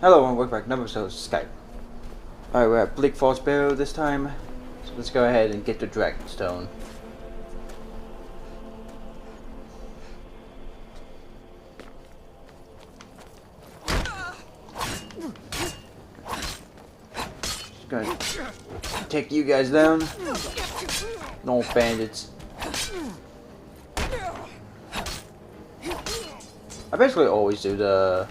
Hello and welcome back to another episode of Skyrim. Alright, we're at Bleak Barrow this time, so let's go ahead and get the Dragonstone. Just gonna take you guys down. No bandits. I basically always do the...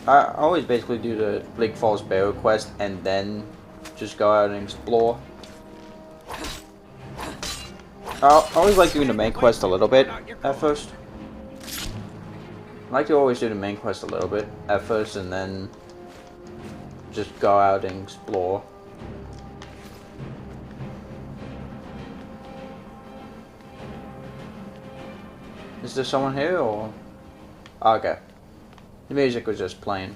I always basically do the Bleak Falls Barrow quest and then just go out and explore. I always like doing the main quest a little bit at first. I like to always do the main quest a little bit at first and then just go out and explore. Is there someone here or? Okay. The music was just playing.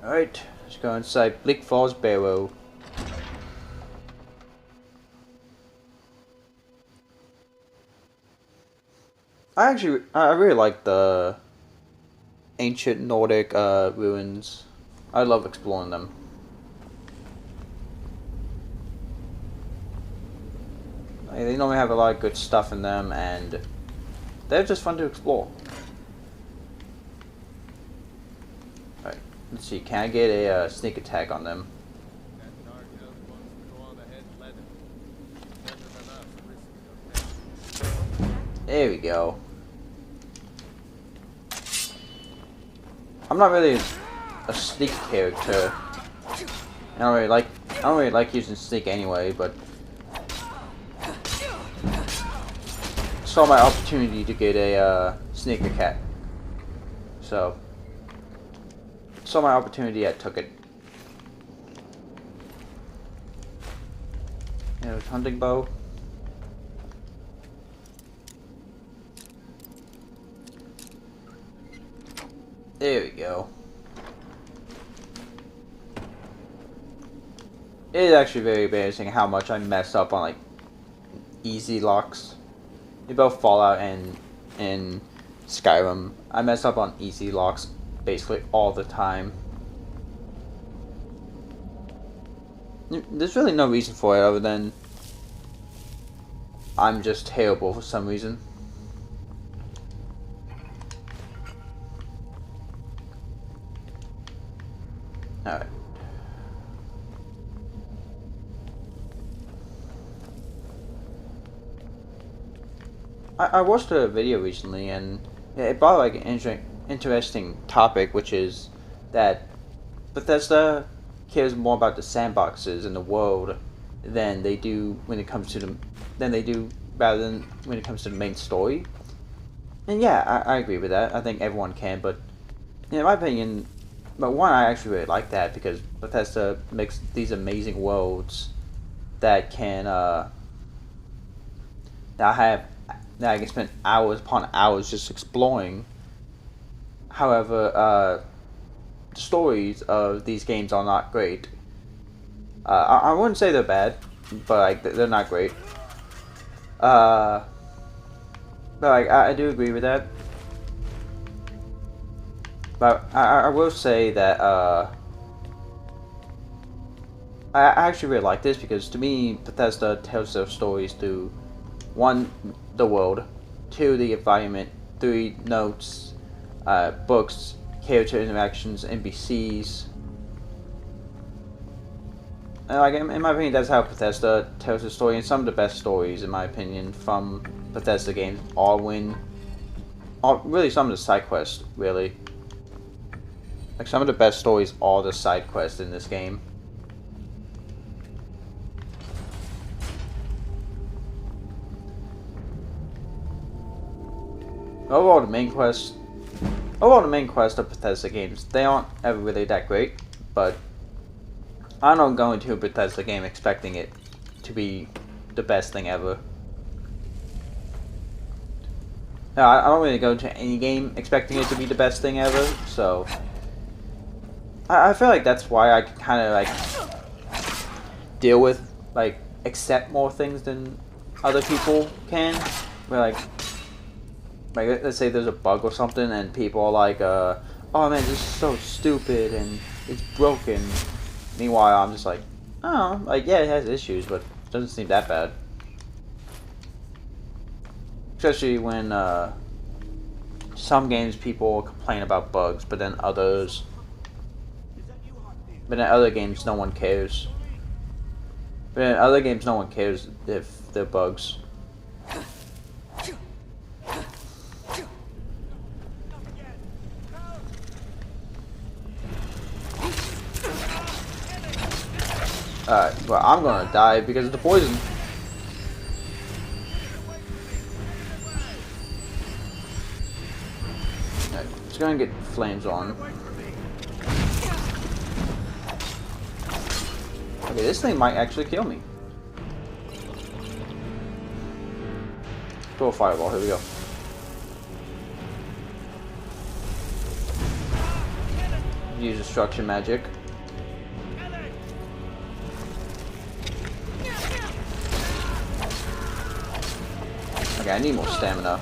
Alright, let's go inside Bleak Falls Barrow. I really like the ancient Nordic ruins. I love exploring them. They normally have a lot of good stuff in them and they're just fun to explore. Alright, let's see, can I get a sneak attack on them? There we go. I'm not really a sneak character. I don't really like using sneak anyway, but saw my opportunity to get a sneaker cat, so saw my opportunity, I took it. There's hunting bow. There we go. It is actually very embarrassing how much I mess up on like easy locks. In both Fallout and Skyrim, I mess up on easy locks basically all the time. There's really no reason for it other than I'm just terrible for some reason. Alright. I watched a video recently and it brought like an interesting topic, which is that Bethesda cares more about the sandboxes in the world than they do when it comes to rather than when it comes to the main story. And yeah, I agree with that. I think everyone can, but in my opinion, but one, I actually really like that because Bethesda makes these amazing worlds that can that I can spend hours upon hours just exploring. However, the stories of these games are not great. I wouldn't say they're bad, but like they're not great. But like I do agree with that. But I will say that I actually really like this because to me Bethesda tells their stories through 1, the world, 2, the environment, 3, notes, books, character interactions, NPCs. And like in my opinion, that's how Bethesda tells the story. And some of the best stories, in my opinion, from Bethesda games are really some of the side quests. Really, like some of the best stories are the side quests in this game. Overall, the main quest of Bethesda games, they aren't ever really that great, but I don't go into a Bethesda game expecting it to be the best thing ever. No, I don't really go into any game expecting it to be the best thing ever, so I feel like that's why I can kind of like deal with, like, accept more things than other people can. where like let's say there's a bug or something, and people are like, "Oh man, this is so stupid and it's broken." Meanwhile, I'm just like, "Oh, like yeah, it has issues, but it doesn't seem that bad." Especially when some games people complain about bugs, but then other games no one cares. But in other games, no one cares if they're bugs. Alright, well, I'm gonna die because of the poison. Alright, it's gonna get flames on. Okay, this thing might actually kill me. Throw a fireball, here we go. Use destruction magic. Okay, I need more stamina.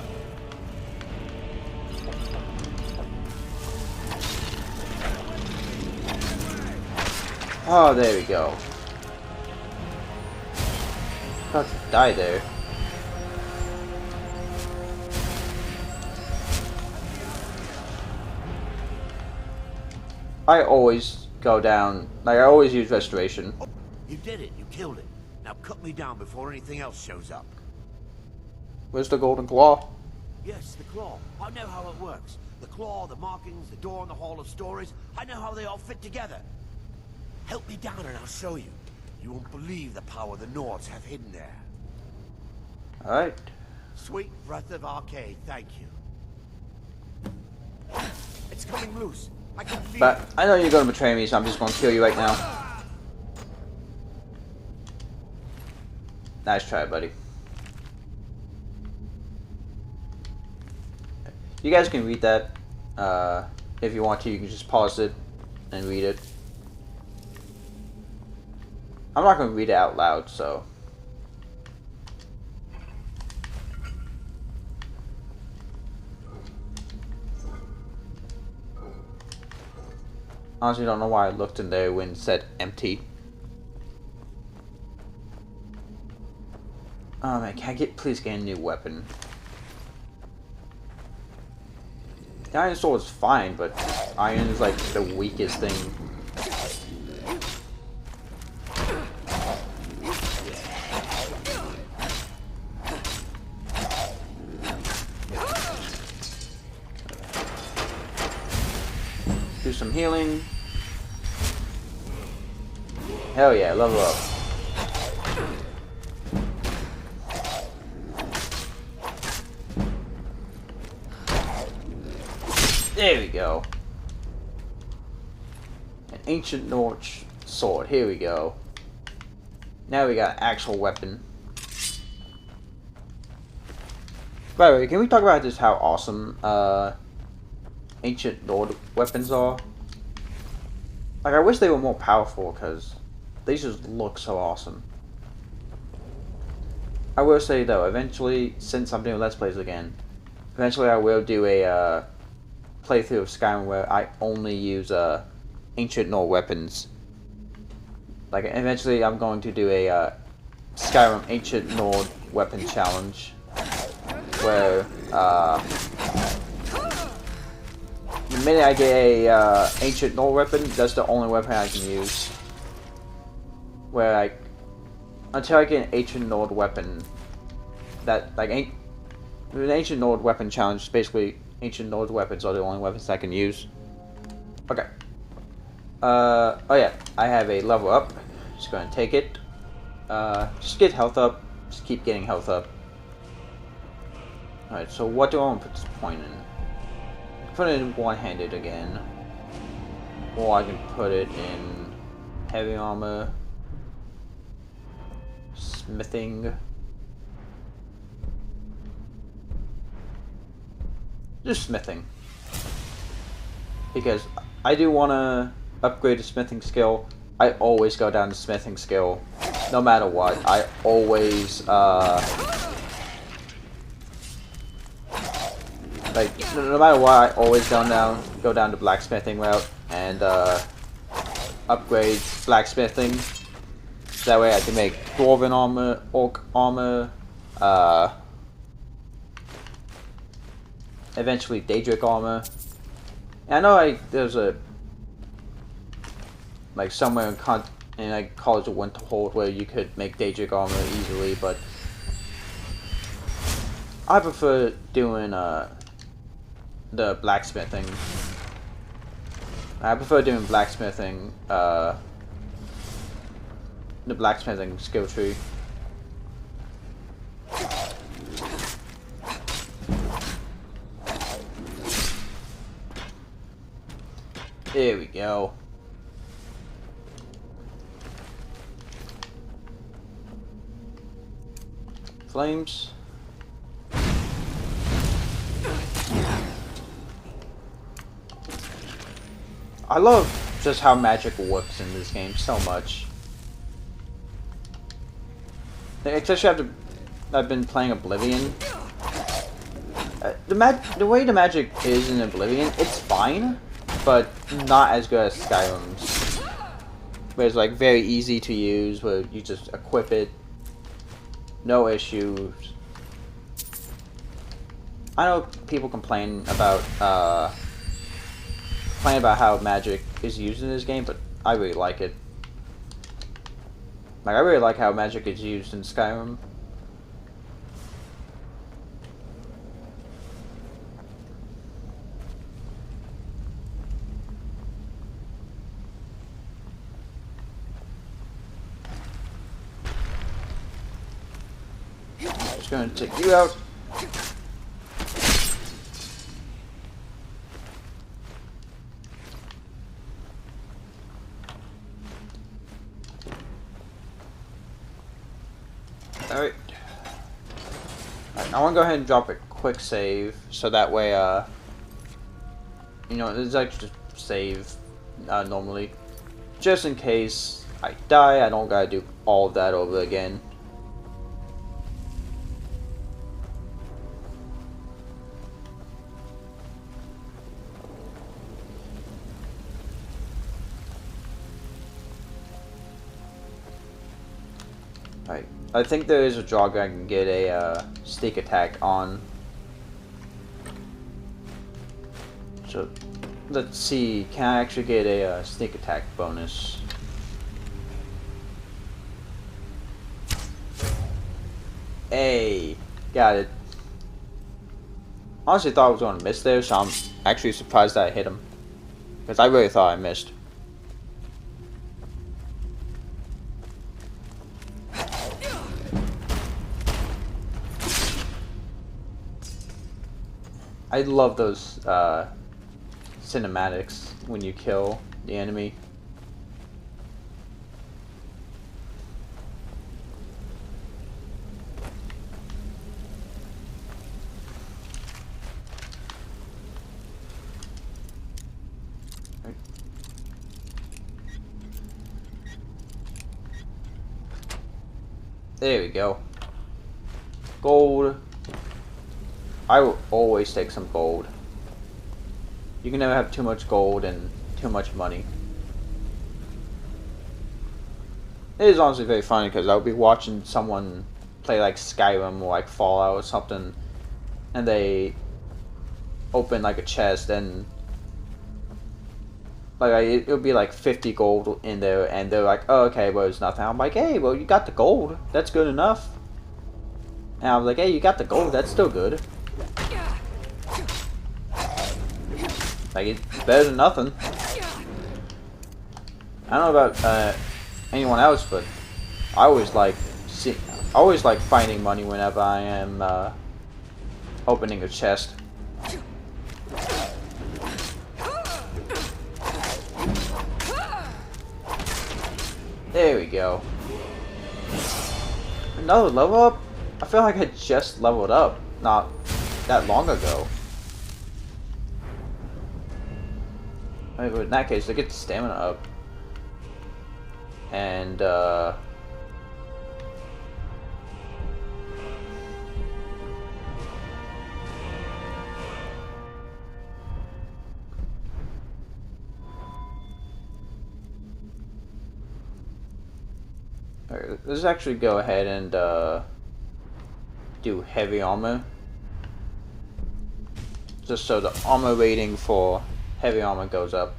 Oh, there we go. About to die there. I always go down, like I always use restoration. Oh, you did it, you killed it. Now cut me down before anything else shows up. Where's the golden claw? Yes, the claw. I know how it works. The claw, the markings, the door in the Hall of Stories. I know how they all fit together. Help me down and I'll show you. You won't believe the power the Nords have hidden there. Alright. Sweet breath of Arcade, thank you. It's coming loose. I can feel But it. I know you're gonna betray me, so I'm just gonna kill you right now. Nice try, buddy. You guys can read that. If you want to, you can just pause it and read it. I'm not gonna read it out loud, so. Honestly, don't know why I looked in there when it said empty. Oh man, can I please get a new weapon? The iron sword is fine, but iron is like the weakest thing. Do some healing. Hell yeah, level up. There we go. An ancient Norse sword. Here we go. Now we got an actual weapon. By the way, can we talk about just how awesome ancient Nord weapons are? Like, I wish they were more powerful because they just look so awesome. I will say though, eventually, since I'm doing Let's Plays again, eventually I will do a playthrough of Skyrim where I only use ancient Nord weapons. Like, eventually I'm going to do a Skyrim ancient Nord weapon challenge where the minute I get a ancient Nord weapon, that's the only weapon I can use. Where until I get an ancient Nord weapon, that like an ancient Nord weapon challenge, basically ancient Nord weapons are the only weapons I can use. Okay. Oh yeah, I have a level up. Just going to take it. Just get health up. Just keep getting health up. Alright, so what do I want to put this point in? Put it in one-handed again. Or I can put it in heavy armor. Smithing. Just smithing. Because I do want to upgrade the smithing skill. I always go down to smithing skill. No matter what. I always like no matter what, I always go down the blacksmithing route and upgrade blacksmithing. That way I can make dwarven armor, orc armor, eventually Daedric armor. And I know there's a like somewhere in like College of Winterhold where you could make Daedric armor easily, but I prefer doing the blacksmithing. I prefer doing blacksmithing, the blacksmithing skill tree. There we go. Flames. I love just how magic works in this game so much. Especially after I've been playing Oblivion. The way the magic is in Oblivion, it's fine, but not as good as Skyrim's. Where it's like very easy to use, where you just equip it, no issues. I know people complain about how magic is used in this game, but I really like it. Like, I really like how magic is used in Skyrim. Just gonna take you out. Alright. I want to go ahead and drop a quick save, so that way, you know, it's like just save normally. Just in case I die, I don't gotta do all of that over again. Alright. I think there is a jogger I can get a sneak attack on. So let's see, can I actually get a sneak attack bonus? Hey, got it. Honestly thought I was going to miss there, so I'm actually surprised that I hit him. Because I really thought I missed. I love those cinematics when you kill the enemy. Right. There we go. Gold. I will always take some gold. You can never have too much gold and too much money. It is honestly very funny because I'll be watching someone play like Skyrim or like Fallout or something, and they open like a chest and like it'll be like 50 gold in there, and they're like, "Oh, okay, well it's nothing." I'm like, "Hey, well you got the gold. That's good enough." And I was like, "Hey, you got the gold. That's still good." Like, it's better than nothing. I don't know about anyone else, but I always like finding money whenever I am opening a chest. There we go. Another level up? I feel like I just leveled up not that long ago. In that case, I get the stamina up. And, Alright, let's actually go ahead and do heavy armor. Just so the armor rating for heavy armor goes up.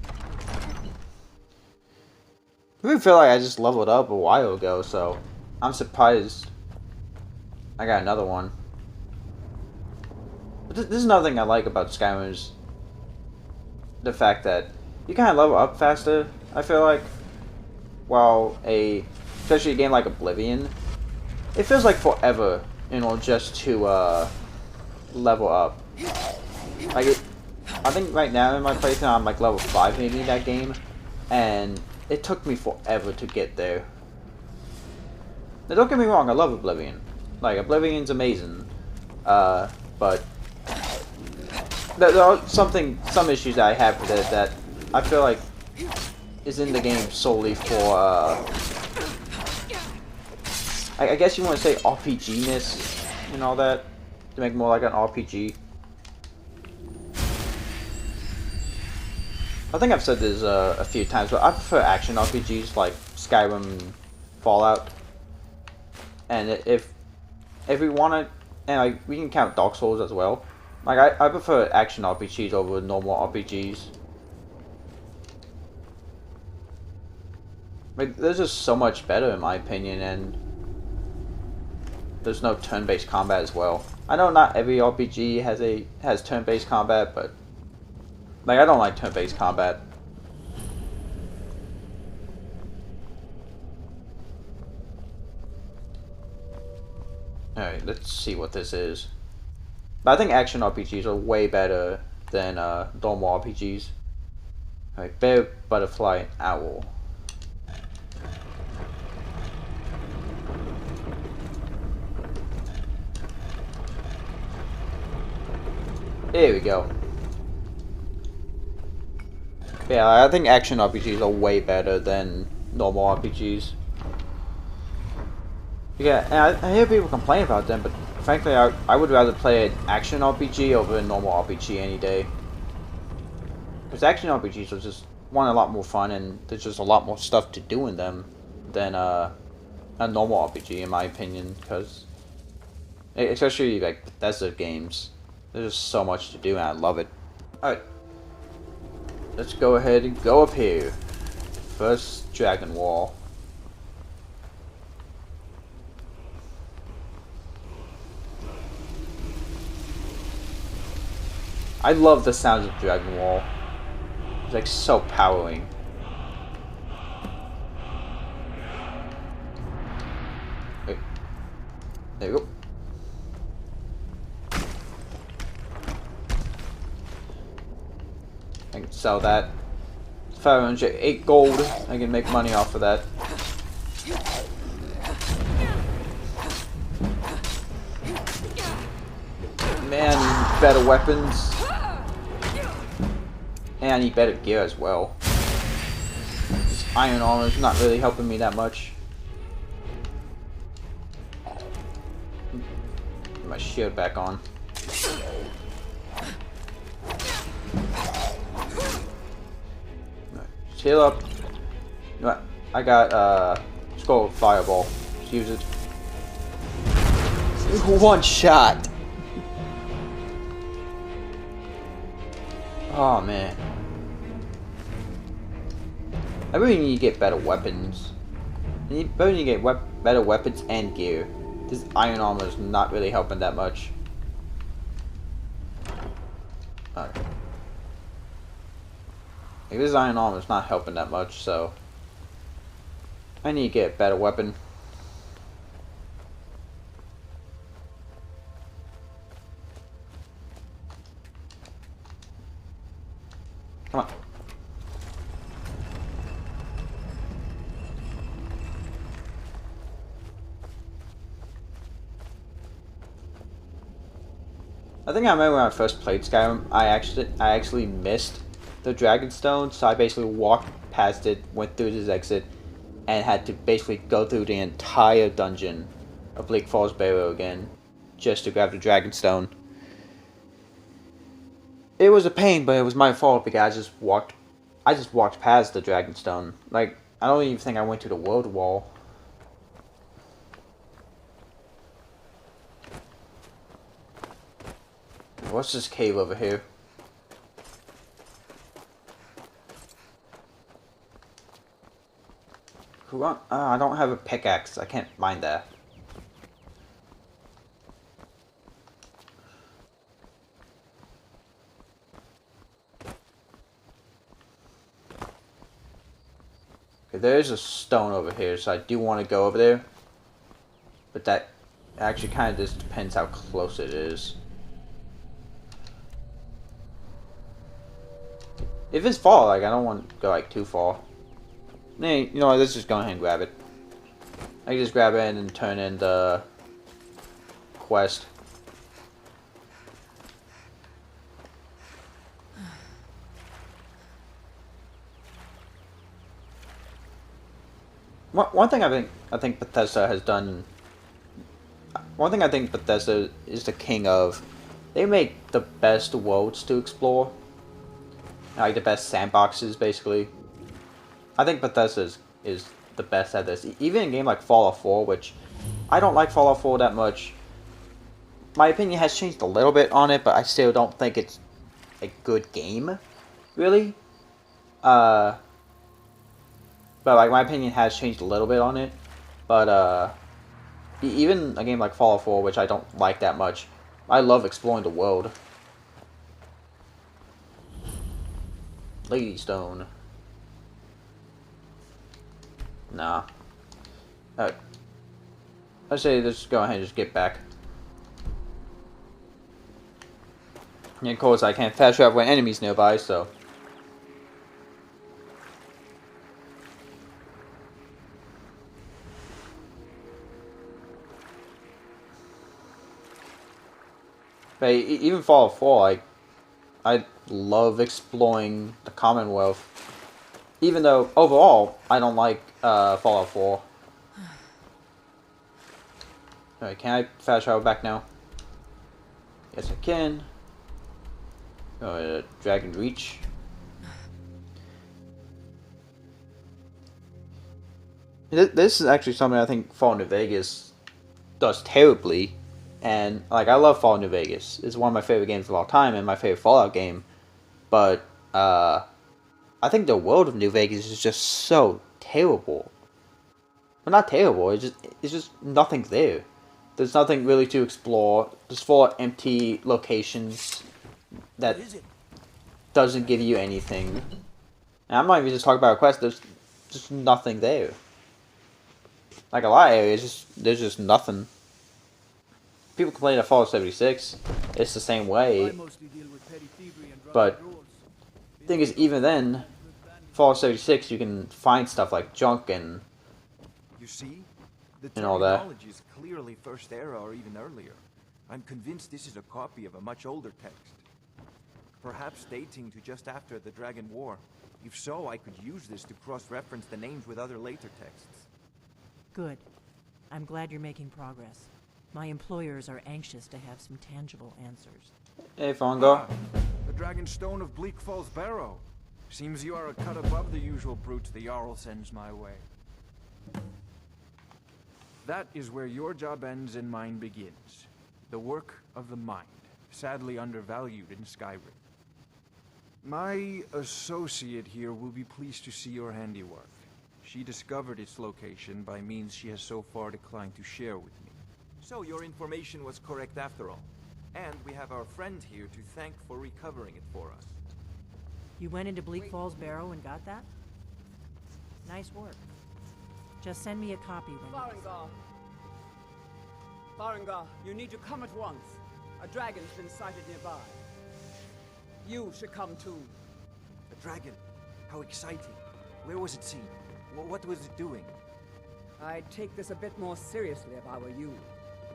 I really feel like I just leveled up a while ago, so I'm surprised I got another one. But this is another thing I like about Skyrim is the fact that you kind of level up faster, I feel like. While especially a game like Oblivion, it feels like forever, just to level up. Like I think right now in my playthrough I'm like level 5 maybe in that game, and it took me forever to get there. Now don't get me wrong, I love Oblivion. Like Oblivion's amazing, but there are some issues that I have with it that I feel like is in the game solely for I guess you want to say RPG-ness and all that, to make more like an RPG. I think I've said this a few times, but I prefer action RPGs like Skyrim and Fallout. And if we want to, and like we can count Dark Souls as well. Like I prefer action RPGs over normal RPGs. Like they're just so much better in my opinion, and there's no turn-based combat as well. I know not every RPG has turn-based combat, but like I don't like turn-based combat. Alright, let's see what this is. But I think action RPGs are way better than normal RPGs. Alright, bear, butterfly, and owl. There we go. Yeah, I think action RPGs are way better than normal RPGs. Yeah, and I hear people complain about them, but frankly, I would rather play an action RPG over a normal RPG any day. Because action RPGs are just, one, a lot more fun, and there's just a lot more stuff to do in them than a normal RPG, in my opinion. Because, especially like Bethesda games, there's just so much to do, and I love it. Alright. Let's go ahead and go up here. First Dragon Wall. I love the sounds of Dragon Wall. It's like so powering. Wait. There you go. I can sell that. 508 gold. I can make money off of that. Man, I need better weapons. And I need better gear as well. This iron armor is not really helping me that much. Put my shield back on. Heal up. You know what? I got Skull Fireball. Let's use it. One shot. Oh man. I really need to get better weapons. I really need to get better weapons and gear. This iron armor is not really helping that much. Alright. Like, this iron armor is not helping that much, so I need to get a better weapon. Come on. I think I remember when I first played Skyrim, I actually missed the Dragonstone, so I basically walked past it, went through this exit, and had to basically go through the entire dungeon of Bleak Falls Barrow again, just to grab the Dragonstone. It was a pain, but it was my fault because I just walked I just walked past the Dragonstone. Like, I don't even think I went to the world wall. What's this cave over here? I don't have a pickaxe. I can't find that. Okay, there's a stone over here, so I do want to go over there. But that actually kind of just depends how close it is. If it's far, like, I don't want to go, like, too far. Hey, you know what, let's just go ahead and grab it. I can just grab it and turn in the quest. One thing I think Bethesda has done. One thing I think Bethesda is the king of. They make the best worlds to explore. Like the best sandboxes, basically. I think Bethesda is the best at this. Even in a game like Fallout 4, which I don't like Fallout 4 that much. My opinion has changed a little bit on it, but I still don't think it's a good game, really. But like my opinion has changed a little bit on it. But even a game like Fallout 4, which I don't like that much, I love exploring the world. Lady Stone. Nah. Alright. Let's say let's go ahead and just get back. And of course I can't fast travel with enemies nearby, so. But even Fallout 4, like, I love exploring the Commonwealth. Even though, overall, I don't like Fallout 4. Alright, can I fast travel back now? Yes, I can. Dragon Reach. This is actually something I think Fallout New Vegas does terribly. And, like, I love Fallout New Vegas. It's one of my favorite games of all time and my favorite Fallout game. But, I think the world of New Vegas is just so terrible. Well, not terrible, it's just nothing's there. There's nothing really to explore. Just full of empty locations that doesn't give you anything. And I'm not even just talking about a quest, there's just nothing there. Like a lot of areas, there's just nothing. People complain of Fallout 76, it's the same way. But the thing is, even then, Fallout 76, you can find stuff like junk and you see, the all that. terminology is clearly First Era or even earlier. I'm convinced this is a copy of a much older text, perhaps dating to just after the Dragon War. If so, I could use this to cross-reference the names with other later texts. Good. I'm glad you're making progress. My employers are anxious to have some tangible answers. Hey, Fongo. The Dragonstone of Bleak Falls Barrow. Seems you are a cut above the usual brutes the Jarl sends my way. That is where your job ends and mine begins. The work of the mind, sadly undervalued in Skyrim. My associate here will be pleased to see your handiwork. She discovered its location by means she has so far declined to share with me. So your information was correct after all. And we have our friend here to thank for recovering it for us. You went into Bleak Falls Barrow and got that? Nice work. Just send me a copy when Farengar. Farengar, you need to come at once. A dragon's been sighted nearby. You should come too. A dragon? How exciting. Where was it seen? What was it doing? I'd take this a bit more seriously if I were you.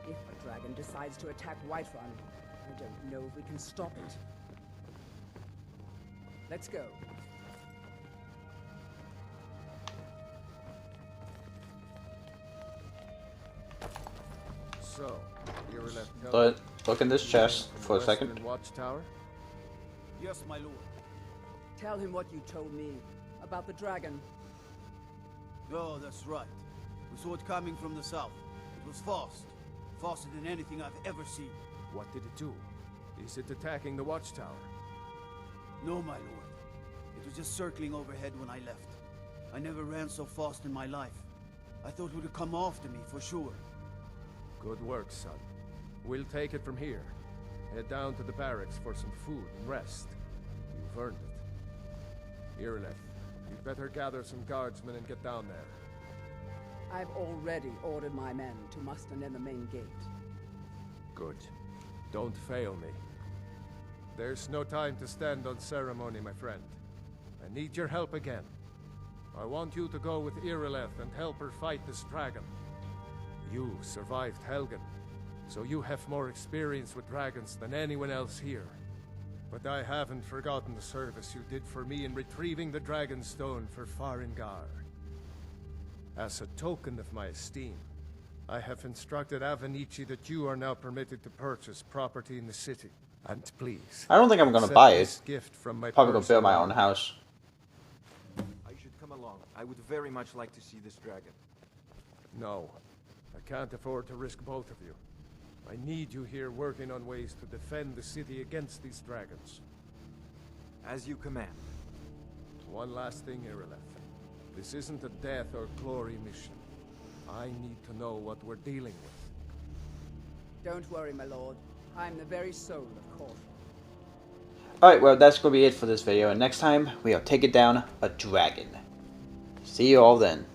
If a dragon decides to attack Whiterun, I don't know if we can stop it. Let's go. So, you were left Look in this chest for a second. Watchtower? Yes, my lord. Tell him what you told me about the dragon. Oh, that's right. We saw it coming from the south. It was fast. Faster than anything I've ever seen. What did it do? Is it attacking the watchtower? No, my lord. It was just circling overhead when I left. I never ran so fast in my life. I thought it would come after me, for sure. Good work, son. We'll take it from here. Head down to the barracks for some food and rest. You've earned it. Irileth, you'd better gather some guardsmen and get down there. I've already ordered my men to muster near the main gate. Good. Don't fail me. There's no time to stand on ceremony, my friend. I need your help again. I want you to go with Irileth and help her fight this dragon. You survived Helgen, so you have more experience with dragons than anyone else here. But I haven't forgotten the service you did for me in retrieving the Dragon Stone for Farengar. As a token of my esteem, I have instructed Avenici that you are now permitted to purchase property in the city. And please, I don't think I'm gonna accept buy this it. gift from my Probably gonna personal build my own house. I should come along. I would very much like to see this dragon. No, I can't afford to risk both of you. I need you here working on ways to defend the city against these dragons. As you command. One last thing, Irileth. This isn't a death or glory mission. I need to know what we're dealing with. Don't worry, my lord. I'm the very soul of caution. Alright, well, that's gonna be it for this video. And next time, we'll take it down a dragon. See you all then.